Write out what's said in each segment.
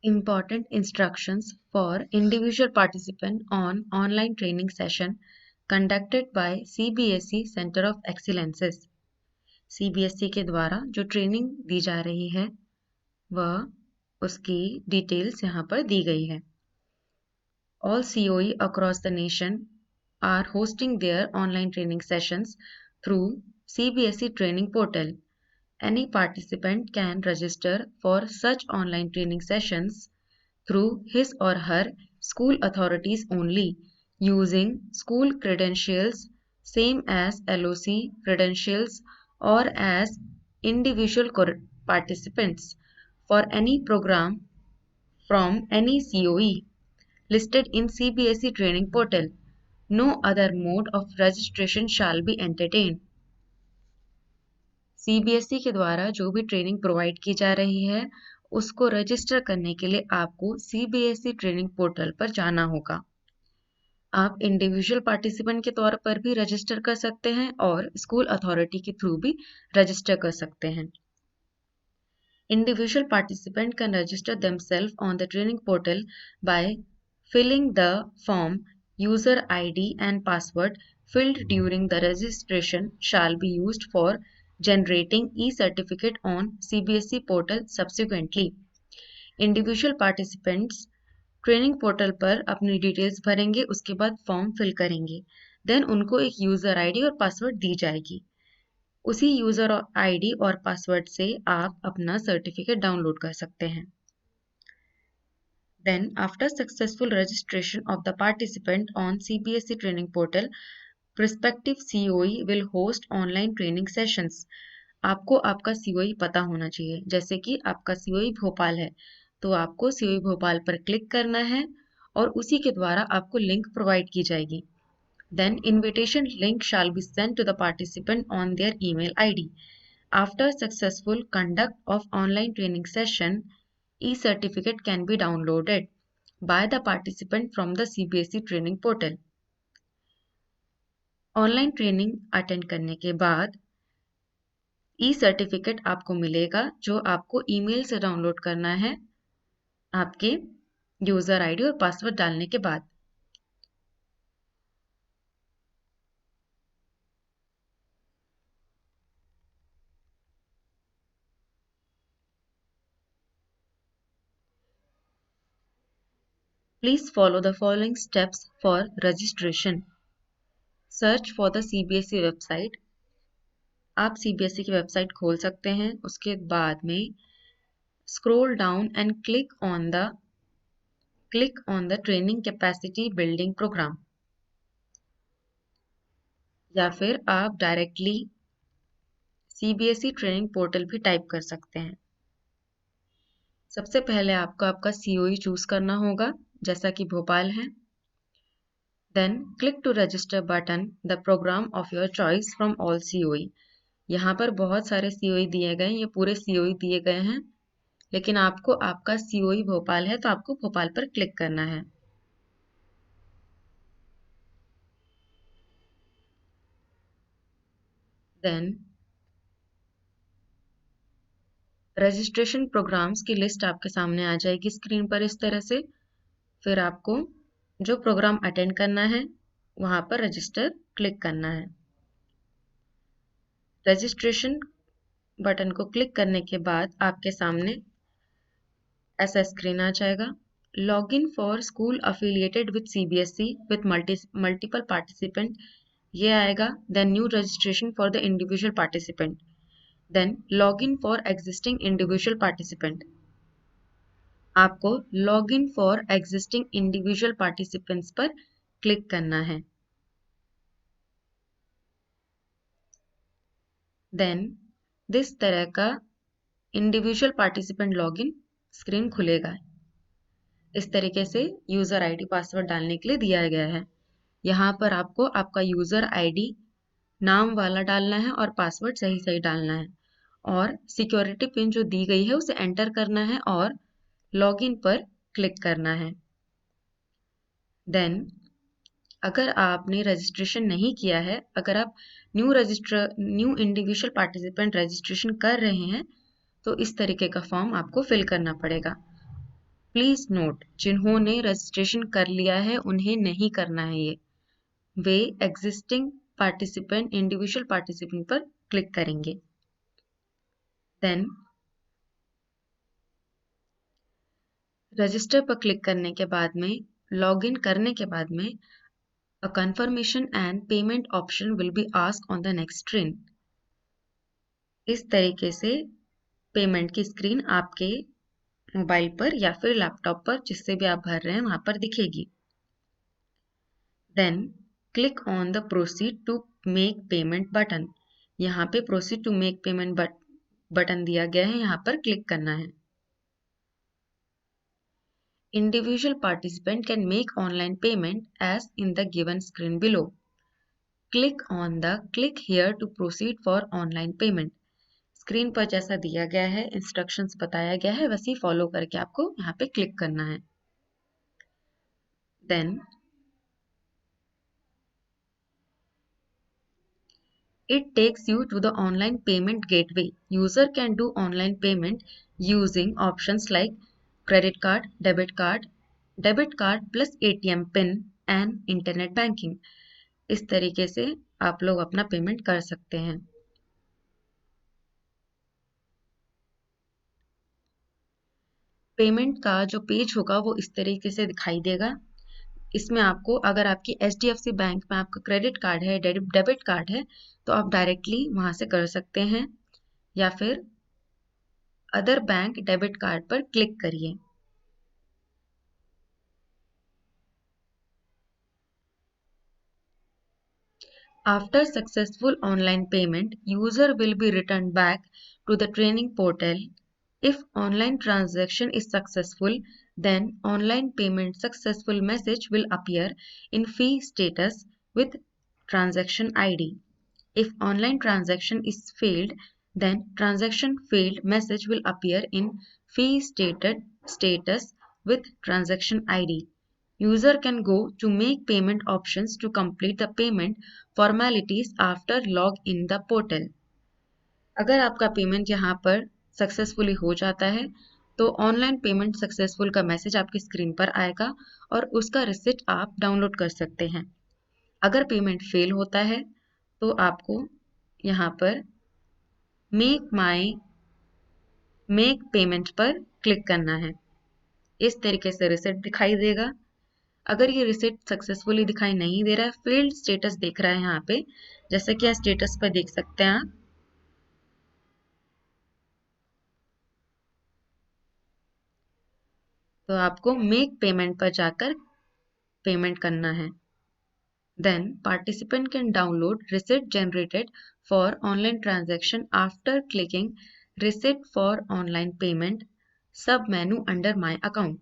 Important instructions for individual participant on online training session conducted by CBSE Center of Excellences. CBSE के द्वारा जो training दी जा रही है वह उसकी डिटेल्स यहाँ पर दी गई है. All COE across the nation are hosting their online training sessions through CBSE training portal. Any participant can register for such online training sessions through his or her school authorities only using school credentials same as LOC credentials or as individual participants for any program from any COE listed in CBSE training portal. No other mode of registration shall be entertained. CBSE के द्वारा जो भी training provide की जा रही है उसको register करने के लिए आपको CBSE ट्रेनिंग पोर्टल पर जाना होगा. आप इंडिविजुअल पार्टिसिपेंट के तौर पर भी रजिस्टर कर सकते हैं और स्कूल अथॉरिटी के थ्रू भी रजिस्टर कर सकते हैं. Individual participant can register themselves on the training portal by filling the form. User ID and password filled during the registration shall be used for generating e-certificate on CBSE portal subsequently. Individual participants training portal पर अपनी details भरेंगे, उसके बाद form fill करेंगे, then उनको एक user ID और password दी जाएगी. उसी यूजर आईडी और पासवर्ड से आप अपना सर्टिफिकेट डाउनलोड कर सकते हैं. Then, after successful registration of the participant on CBSE training portal, prospective COE will host online training sessions. आपको आपका COE पता होना चाहिए. जैसे कि आपका COE भोपाल है, तो आपको COE भोपाल पर क्लिक करना है और उसी के द्वारा आपको लिंक प्रोवाइड की जाएगी. Then invitation link shall be sent to the participant on their email ID. After successful conduct of online training session, e-certificate can be downloaded by the participant from the CBSE training portal. Online training attend करने के बाद e-certificate आपको मिलेगा जो आपको email से download करना है आपके यूजर आईडी और पासवर्ड डालने के बाद. Please follow the following steps for registration. Search for the CBSE website. आप CBSE की वेबसाइट खोल सकते हैं. उसके बाद में scroll down and click on the training capacity building program. या फिर आप डायरेक्टली CBSE ट्रेनिंग पोर्टल भी टाइप कर सकते हैं. सबसे पहले आपको आपका COE चूज करना होगा, जैसा कि भोपाल है. Then click to register button the program of your choice from all COE. यहाँ पर बहुत सारे COE दिए गए हैं, ये पूरे COE दिए गए हैं, लेकिन आपको आपका COE भोपाल है तो आपको भोपाल पर क्लिक करना है. Then रजिस्ट्रेशन प्रोग्राम्स की लिस्ट आपके सामने आ जाएगी स्क्रीन पर इस तरह से. फिर आपको जो प्रोग्राम अटेंड करना है वहां पर रजिस्टर क्लिक करना है. रजिस्ट्रेशन बटन को क्लिक करने के बाद आपके सामने ऐसा स्क्रीन आ जाएगा. Login for school affiliated with CBSE with multiple participant ये आएगा. Then new registration for the individual participant. Then login for existing individual participant. आपको login for existing individual participants पर क्लिक करना है. देन दिस तरह का इंडिविजुअल पार्टिसिपेंट लॉगिन स्क्रीन खुलेगा. इस तरीके से यूजर आईडी पासवर्ड डालने के लिए दिया गया है. यहाँ पर आपको आपका यूजर आईडी नाम वाला डालना है और पासवर्ड सही सही डालना है और सिक्योरिटी पिन जो दी गई है उसे एंटर करना है और लॉगिन पर क्लिक करना है. देन अगर आपने रजिस्ट्रेशन नहीं किया है, अगर आप न्यू इंडिविजुअल पार्टिसिपेंट रजिस्ट्रेशन कर रहे हैं तो इस तरीके का फॉर्म आपको फिल करना पड़ेगा. प्लीज नोट, जिन्होंने रजिस्ट्रेशन कर लिया है उन्हें नहीं करना है ये, वे एग्जिस्टिंग पार्टिसिपेंट इंडिविजुअल पार्टिसिपेंट पर क्लिक करेंगे। देन रजिस्टर पर क्लिक करने के बाद में, लॉग इन करने के बाद में, अ confirmation and payment option will be asked on the next screen। इस तरीके से पेमेंट की स्क्रीन आपके मोबाइल पर या फिर लैपटॉप पर, जिससे भी आप भर रहे हैं वहां पर दिखेगी। Then click on the proceed to make payment button. यहाँ पे proceed to make payment button दिया गया है, यहाँ पर क्लिक करना है। Individual participant can make online payment as in the given screen below। Click on the click here to proceed for online payment। Screen पर जैसा दिया गया है, इंस्ट्रक्शंस बताया गया है, वैसे ही फॉलो करके आपको यहाँ पे क्लिक करना है। Then it takes you to the online payment gateway। User can do online payment using options like credit card, debit card plus ATM pin and internet banking। इस तरीके से आप लोग अपना पेमेंट कर सकते हैं। पेमेंट का जो पेज होगा वो इस तरीके से दिखाई देगा। इसमें आपको, अगर आपकी HDFC बैंक में आपका क्रेडिट कार्ड है, डेबिट कार्ड है, तो आप डायरेक्टली वहां से कर सकते हैं, या फिर अदर बैंक डेबिट कार्ड पर क्लिक करिए। After successful online payment, user will be returned back to the training portal। If online transaction is successful, then online payment successful message will appear in fee status with transaction ID। If online transaction is failed, then transaction failed message will appear in fee status with transaction ID। User can go to make payment options to complete the payment formalities after log in the portal। अगर आपका payment यहाँ पर successfully हो जाता है तो online payment successful का message आपकी स्क्रीन पर आएगा और उसका रिसिप्ट आप डाउनलोड कर सकते हैं। अगर पेमेंट फेल होता है तो आपको यहाँ पर मेक पेमेंट पर क्लिक करना है। इस तरीके से रिसिप्ट दिखाई देगा। अगर ये रिसिप्ट सक्सेसफुली दिखाई नहीं दे रहा है, फेल्ड स्टेटस देख रहा है यहाँ पे, जैसे कि आप स्टेटस पर देख सकते हैं आप, तो आपको मेक पेमेंट पर जाकर पेमेंट करना है। Then participant can download receipt generated for online transaction after clicking receipt for online payment sub menu under my account।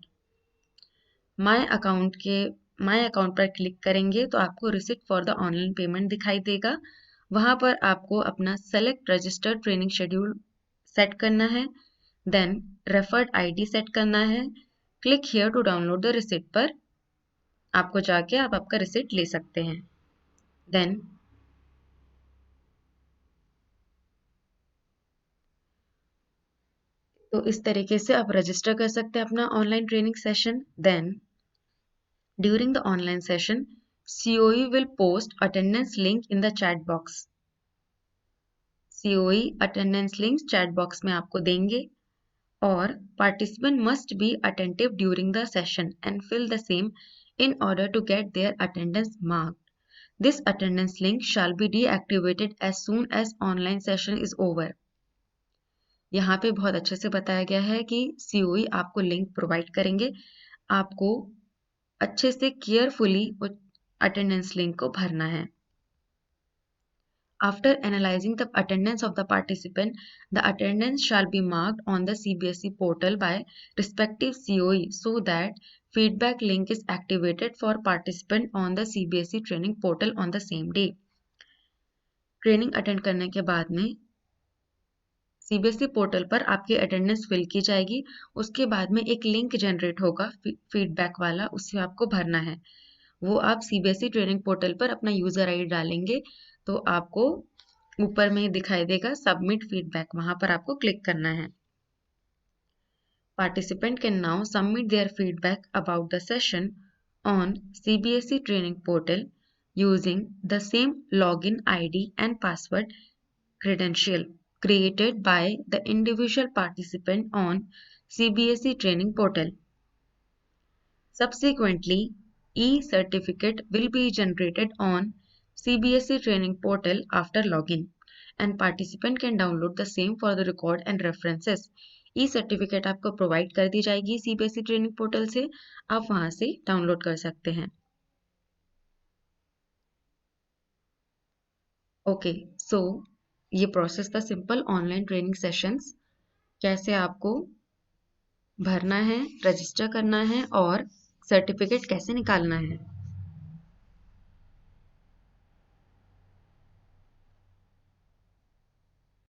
My account पर क्लिक करेंगे तो आपको receipt for the online payment दिखाई देगा। वहां पर आपको अपना select registered training schedule set करना है। देन रेफर्ड आईडी सेट करना है। Click here to download the receipt पर आपको जाके आप आपका रिसिप्ट ले सकते हैं। देन तो इस तरीके से आप रजिस्टर कर सकते हैं अपना online training session. Then during the online session, COE will post attendance link in the chat box। COE attendance link chat box में आपको देंगे और participant must be attentive during the session and fill the same in order to get their attendance marked। This attendance link shall be deactivated as soon as online session is over। यहाँ पे बहुत अच्छे से बताया गया है कि COE आपको लिंक प्रोवाइड करेंगे, आपको अच्छे से केयरफुली अटेंडेंस लिंक को भरना है। After analyzing the attendance of the participant, the attendance shall be marked on the CBSE portal by respective COE so that feedback link is activated for participant on the CBSE training portal on the same day। Training attend करने के बाद में CBSE portal पर आपकी attendance fill की जाएगी। उसके बाद में एक लिंक जनरेट होगा फीडबैक वाला, उसे आपको भरना है। वो आप CBSE ट्रेनिंग पोर्टल पर अपना यूजर ID डालेंगे तो आपको ऊपर में दिखाई देगा सबमिट फीडबैक, वहां पर आपको क्लिक करना है। Participant can now submit their feedback about the session on CBSE training portal using the same login ID and password credential created by the individual participant on CBSE training portal. Subsequently, e-certificate will be generated on CBSE training portal after login, and participant can download the same for the record and references. E-certificate आपको provide कर दी जाएगी CBSE training portal से, आप वहां से download कर सकते हैं। ओके, सो ये प्रोसेस था सिंपल ऑनलाइन ट्रेनिंग सेशंस, कैसे आपको भरना है, रजिस्टर करना है और सर्टिफिकेट कैसे निकालना है।